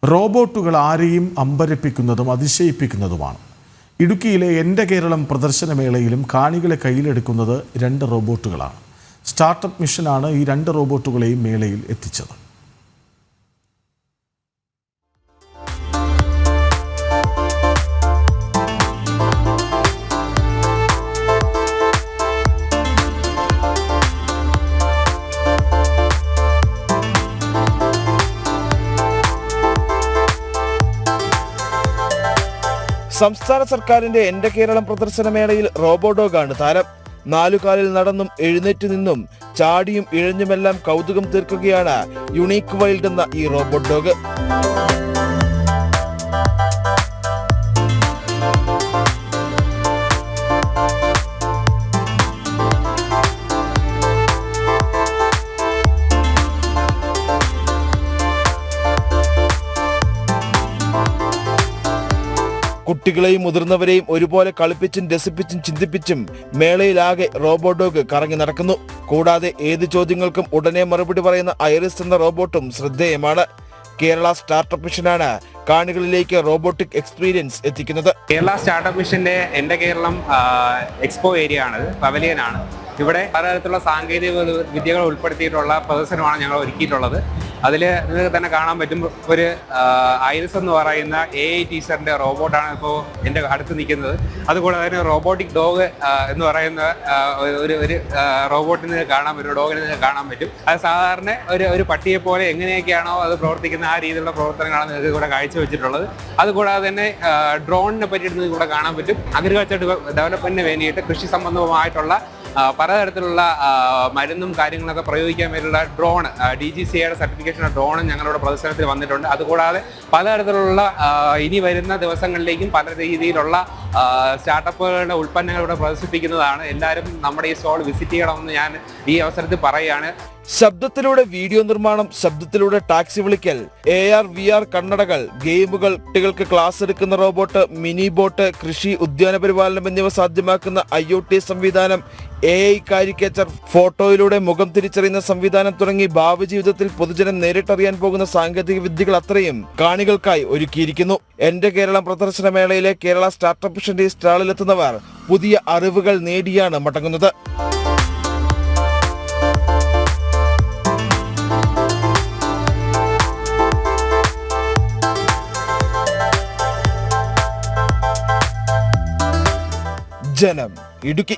റോബോട്ടുകൾ ആരെയും അമ്പരപ്പിക്കുന്നതും അതിശയിപ്പിക്കുന്നതുമാണ്. ഇടുക്കിയിലെ എൻ്റെ കേരളം പ്രദർശനമേളയിലും കാണികളെ കയ്യിലെടുക്കുന്നത് 2 റോബോട്ടുകളാണ്. സ്റ്റാർട്ടപ്പ് മിഷനാണ് ഈ 2 റോബോട്ടുകളെയും മേളയിൽ എത്തിച്ചത്. സംസ്ഥാന സർക്കാരിന്റെ എൻ്റെ കേരളം പ്രദർശനമേളയിൽ റോബോഡോഗാണ് താരം. 4 കാലിൽ നടന്നും എഴുന്നേറ്റ് നിന്നും ചാടിയും ഇഴഞ്ഞുമെല്ലാം കൗതുകം തീർക്കുകയാണ് യുണീക്ക് വൈൽഡ് എന്ന ഈ റോബോട്ട് ഡോഗ്. കുട്ടികളെയും മുതിർന്നവരെയും ഒരുപോലെ കളിപ്പിച്ചും രസിപ്പിച്ചും ചിന്തിപ്പിച്ചും മേളയിലാകെ റോബോഡോഗ് കറങ്ങി നടക്കുന്നു. കൂടാതെ ഏത് ചോദ്യങ്ങൾക്കും ഉടനെ മറുപടി പറയുന്ന ഐറിസ് എന്ന റോബോട്ടും ശ്രദ്ധേയമാണ്. കേരള സ്റ്റാർട്ടപ്പ് മിഷനാണ് കാണികളിലേക്ക് റോബോട്ടിക് എക്സ്പീരിയൻസ് എത്തിക്കുന്നത്. കേരള സ്റ്റാർട്ടപ്പ് മിഷന്റെ എൻ്റെ കേരളം എക്സ്പോ ഏരിയ ആണ്, പവലിയനാണ്. ഇവിടെ പലതരത്തിലുള്ള സാങ്കേതിക വിദ്യകൾ ഉൾപ്പെടുത്തിയിട്ടുള്ള പ്രദർശനമാണ് ഞങ്ങൾ ഒരുക്കിയിട്ടുള്ളത്. അതിൽ നിങ്ങൾക്ക് തന്നെ കാണാൻ പറ്റും, ഒരു ഐറിസ് എന്ന് പറയുന്ന AI ടീച്ചറിൻ്റെ റോബോട്ടാണ് ഇപ്പോൾ എൻ്റെ അടുത്ത് നിൽക്കുന്നത്. അതുകൂടാതെ തന്നെ റോബോട്ടിക് ഡോഗ് എന്ന് പറയുന്ന ഒരു റോബോട്ടിന് കാണാൻ പറ്റും, ഡോഗിനെ നിങ്ങൾക്ക് കാണാൻ പറ്റും. അത് സാധാരണ ഒരു പട്ടിയെ പോലെ എങ്ങനെയൊക്കെയാണോ അത് പ്രവർത്തിക്കുന്ന ആ രീതിയിലുള്ള പ്രവർത്തനങ്ങളാണ് നിങ്ങൾക്ക് ഇവിടെ കാഴ്ചവെച്ചിട്ടുള്ളത്. അതുകൂടാതെ തന്നെ ഡ്രോണിനെ പറ്റിയിട്ട് നിങ്ങൾക്ക് ഇവിടെ കാണാൻ പറ്റും. അഗ്രികൾച്ചർ ഡെവലപ്മെന്റിന് വേണ്ടിയിട്ട് കൃഷി സംബന്ധമായിട്ടുള്ള പലതരത്തിലുള്ള മരുന്നും കാര്യങ്ങളൊക്കെ പ്രയോഗിക്കാൻ വേണ്ടിയുള്ള ഡ്രോൺ, DGCAയുടെ സർട്ടിഫിക്കേഷൻ ഡ്രോണും ഞങ്ങളുടെ പ്രദർശനത്തിൽ വന്നിട്ടുണ്ട്. അതുകൂടാതെ പലതരത്തിലുള്ള ഇനി വരുന്ന ദിവസങ്ങളിലേക്കും പല രീതിയിലുള്ള സ്റ്റാർട്ടപ്പുകളുടെ ഉൽപ്പന്നങ്ങൾ ഇവിടെ പ്രദർശിപ്പിക്കുന്നതാണ്. എല്ലാവരും നമ്മുടെ ഈ സ്റ്റോൾ വിസിറ്റ് ചെയ്യണമെന്ന് ഞാൻ ഈ അവസരത്തിൽ പറയുകയാണ്. ശബ്ദത്തിലൂടെ വീഡിയോ നിർമ്മാണം, ശബ്ദത്തിലൂടെ ടാക്സി വിളിക്കൽ, AR VR കണ്ണടകൾ, ഗെയിമുകൾ, കുട്ടികൾക്ക് ക്ലാസ് എടുക്കുന്ന റോബോട്ട്, മിനി ബോട്ട്, കൃഷി, ഉദ്യാന പരിപാലനം എന്നിവ സാധ്യമാക്കുന്ന IoT സംവിധാനം, AI കാരിക്കേച്ചർ, ഫോട്ടോയിലൂടെ മുഖം തിരിച്ചറിയുന്ന സംവിധാനം തുടങ്ങി ഭാവി ജീവിതത്തിൽ പൊതുജനം നേരിട്ടറിയാൻ പോകുന്ന സാങ്കേതിക വിദ്യകൾ അത്രയും കാണികൾക്കായി ഒരുക്കിയിരിക്കുന്നു. എൻ്റെ കേരളം പ്രദർശനമേളയിലെ കേരള സ്റ്റാർട്ടപ്പ് മിഷന്റെ സ്റ്റാളിലെത്തുന്നവർ പുതിയ അറിവുകൾ നേടിയാണ് മടങ്ങുന്നത്. ജനം, ഇടുക്കി.